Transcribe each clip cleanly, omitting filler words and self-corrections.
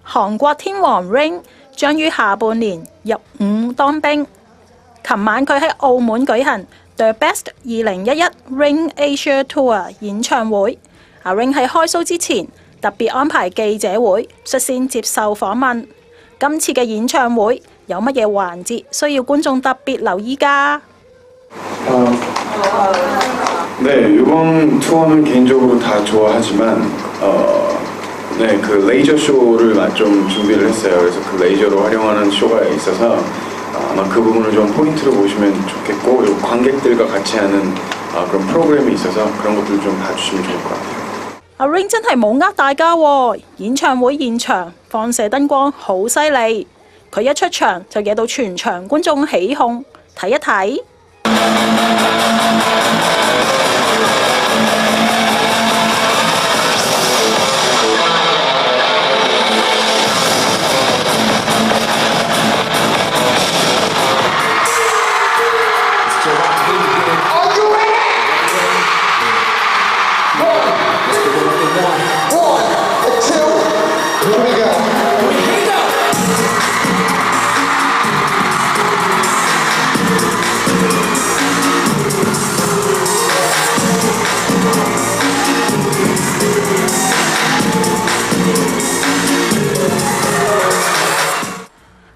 韓國天王 Rain 將於下半年入伍當兵。琴晚佢喺澳門舉行 The Best 2011 Rain Asia Tour 演唱會。阿 Rain 喺開 show 之前特別安排記者會，率先接受訪問。今次嘅演唱會有乜嘢環節需要觀眾特別留意㗎？ 네, 이번 투어는 개인적으로 다 좋아하지만 네, 그 레이저 쇼를 좀 준비를 했어요. 그래서 그 레이저로 활용하는 쇼가 있어서 아마 그 부분을 좀 포인트로 보시면 좋겠고, 그리고 관객들과 같이 하는 그런 프로그램이 있어서 그런 것들 좀 봐주시면 좋을 것 같아요. 阿 Rain 真係冇呃大家喎，演唱會現場放射燈光好犀利，佢一出場就惹到全場觀眾起哄，睇一睇。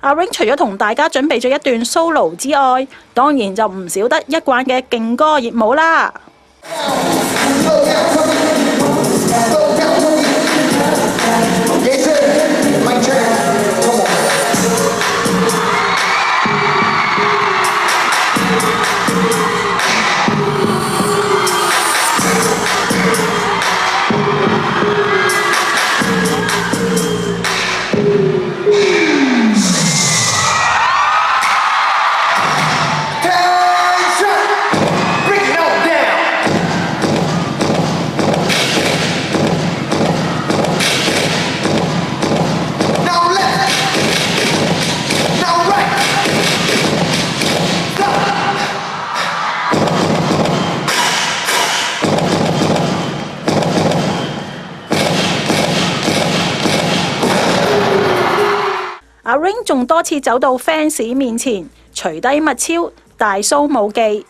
阿 Rain 除咗同大家準備咗一段 solo 之外，當然就唔少得一貫嘅勁歌熱舞啦。阿 Rain 仲多次走到 fans 面前，除低物超，大 show 舞技。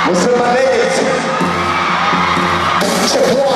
What's up, my ladies? Check one.